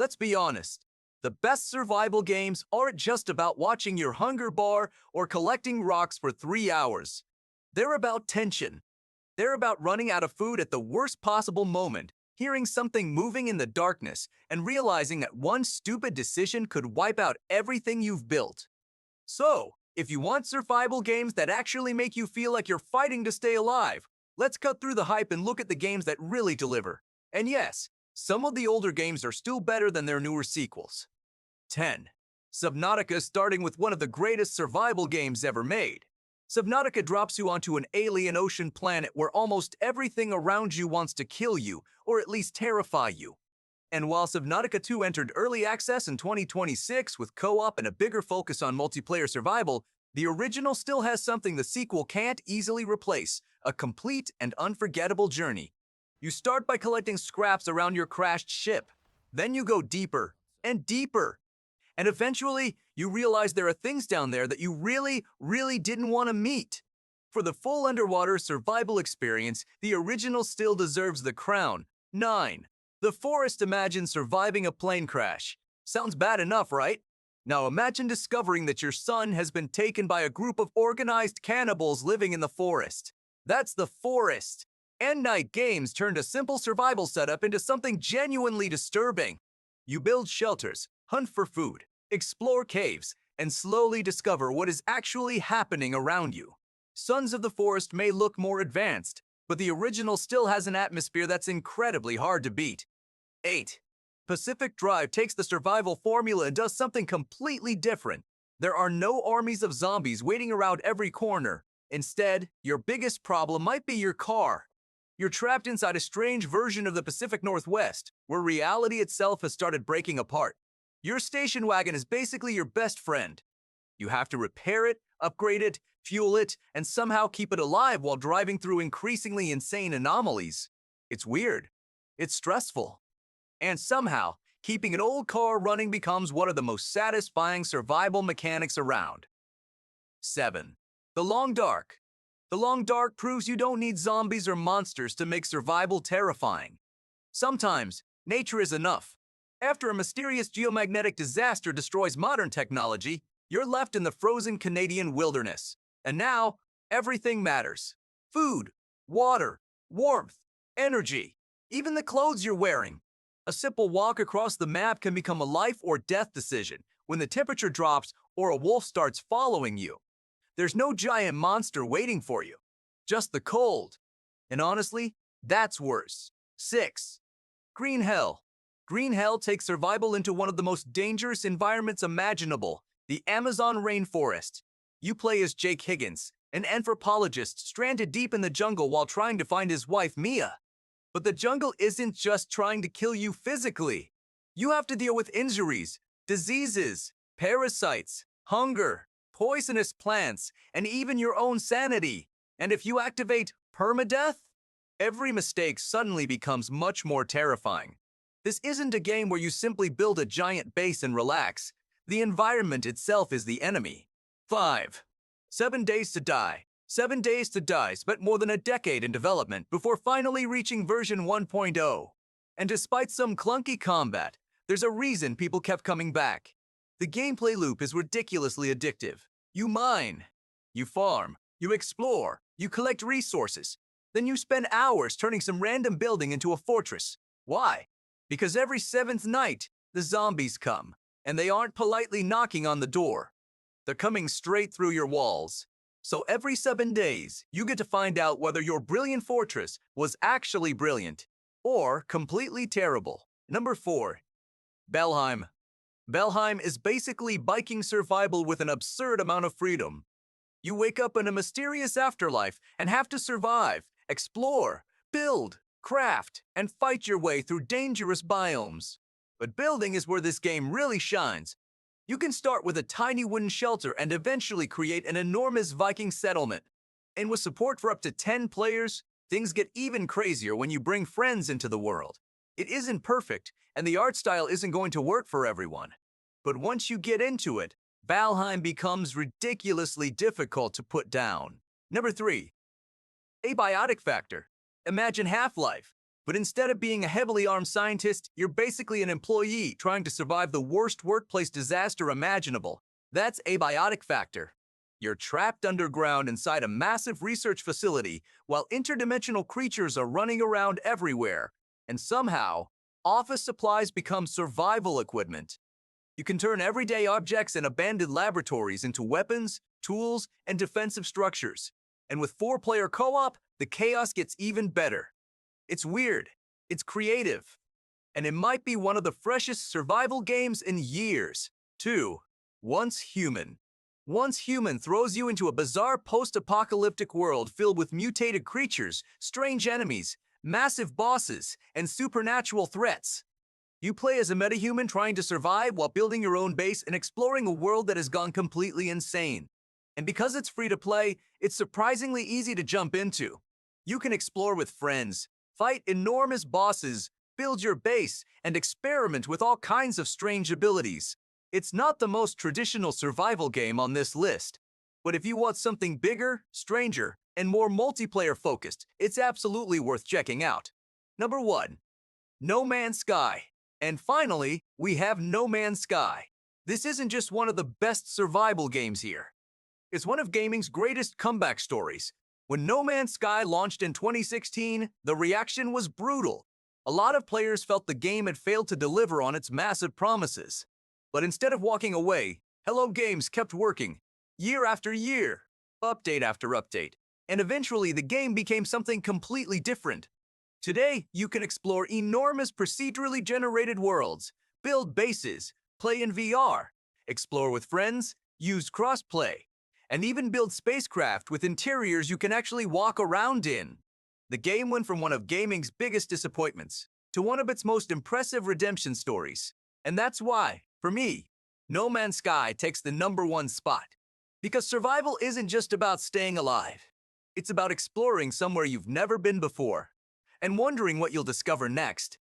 Let's be honest. The best survival games aren't just about watching your hunger bar or collecting rocks for 3 hours. They're about tension. They're about running out of food at the worst possible moment, hearing something moving in the darkness, and realizing that one stupid decision could wipe out everything you've built. So, if you want survival games that actually make you feel like you're fighting to stay alive, let's cut through the hype and look at the games that really deliver. And yes, some of the older games are still better than their newer sequels. 10. Subnautica, starting with one of the greatest survival games ever made. Subnautica drops you onto an alien ocean planet where almost everything around you wants to kill you, or at least terrify you. And while Subnautica 2 entered early access in 2026 with co-op and a bigger focus on multiplayer survival, the original still has something the sequel can't easily replace: a complete and unforgettable journey. You start by collecting scraps around your crashed ship. Then you go deeper and deeper. And eventually, you realize there are things down there that you really didn't want to meet. For the full underwater survival experience, the original still deserves the crown. 9. The Forest. Imagine surviving a plane crash. Sounds bad enough, right? Now imagine discovering that your son has been taken by a group of organized cannibals living in the forest. That's The Forest. And Night Games turned a simple survival setup into something genuinely disturbing. You build shelters, hunt for food, explore caves, and slowly discover what is actually happening around you. Sons of the Forest may look more advanced, but the original still has an atmosphere that's incredibly hard to beat. 8. Pacific Drive takes the survival formula and does something completely different. There are no armies of zombies waiting around every corner. Instead, your biggest problem might be your car. You're trapped inside a strange version of the Pacific Northwest, where reality itself has started breaking apart. Your station wagon is basically your best friend. You have to repair it, upgrade it, fuel it, and somehow keep it alive while driving through increasingly insane anomalies. It's weird. It's stressful. And somehow, keeping an old car running becomes one of the most satisfying survival mechanics around. 7. The Long Dark. The Long Dark proves you don't need zombies or monsters to make survival terrifying. Sometimes, nature is enough. After a mysterious geomagnetic disaster destroys modern technology, you're left in the frozen Canadian wilderness. And now, everything matters. Food, water, warmth, energy, even the clothes you're wearing. A simple walk across the map can become a life or death decision when the temperature drops or a wolf starts following you. There's no giant monster waiting for you, just the cold. And honestly, that's worse. 6. Green Hell. Green Hell takes survival into one of the most dangerous environments imaginable, the Amazon rainforest. You play as Jake Higgins, an anthropologist stranded deep in the jungle while trying to find his wife Mia. But the jungle isn't just trying to kill you physically. You have to deal with injuries, diseases, parasites, hunger, poisonous plants, and even your own sanity. And if you activate permadeath, every mistake suddenly becomes much more terrifying. This isn't a game where you simply build a giant base and relax. The environment itself is the enemy. 5. 7 Days to Die. 7 Days to Die spent more than a decade in development before finally reaching version 1.0. And despite some clunky combat, there's a reason people kept coming back. The gameplay loop is ridiculously addictive. You mine, you farm, you explore, you collect resources. Then you spend hours turning some random building into a fortress. Why? Because every 7th night, the zombies come, and they aren't politely knocking on the door. They're coming straight through your walls. So every 7 days, you get to find out whether your brilliant fortress was actually brilliant or completely terrible. Number 4. Valheim. Valheim is basically Viking survival with an absurd amount of freedom. You wake up in a mysterious afterlife and have to survive, explore, build, craft, and fight your way through dangerous biomes. But building is where this game really shines. You can start with a tiny wooden shelter and eventually create an enormous Viking settlement. And with support for up to 10 players, things get even crazier when you bring friends into the world. It isn't perfect, and the art style isn't going to work for everyone. But once you get into it, Valheim becomes ridiculously difficult to put down. Number 3. Abiotic Factor. Imagine Half-Life, But instead of being a heavily armed scientist, you're basically an employee trying to survive the worst workplace disaster imaginable. That's Abiotic Factor. You're trapped underground inside a massive research facility while interdimensional creatures are running around everywhere. And somehow, office supplies become survival equipment. You can turn everyday objects and abandoned laboratories into weapons, tools, and defensive structures. And with 4-player co-op, the chaos gets even better. It's weird, it's creative, and it might be one of the freshest survival games in years. 2. Once Human. Once Human throws you into a bizarre post-apocalyptic world filled with mutated creatures, strange enemies, massive bosses, and supernatural threats. You play as a metahuman trying to survive while building your own base and exploring a world that has gone completely insane. And because it's free to play, it's surprisingly easy to jump into. You can explore with friends, fight enormous bosses, build your base, and experiment with all kinds of strange abilities. It's not the most traditional survival game on this list, but if you want something bigger, stranger, and more multiplayer-focused, it's absolutely worth checking out. Number 1. No Man's Sky. And finally, we have No Man's Sky. This isn't just one of the best survival games here. It's one of gaming's greatest comeback stories. When No Man's Sky launched in 2016, the reaction was brutal. A lot of players felt the game had failed to deliver on its massive promises. But instead of walking away, Hello Games kept working, year after year, update after update, and eventually the game became something completely different. Today, you can explore enormous procedurally generated worlds, build bases, play in VR, explore with friends, use crossplay, and even build spacecraft with interiors you can actually walk around in. The game went from one of gaming's biggest disappointments to one of its most impressive redemption stories. And that's why, for me, No Man's Sky takes the #1 spot. Because survival isn't just about staying alive. It's about exploring somewhere you've never been before and wondering what you'll discover next.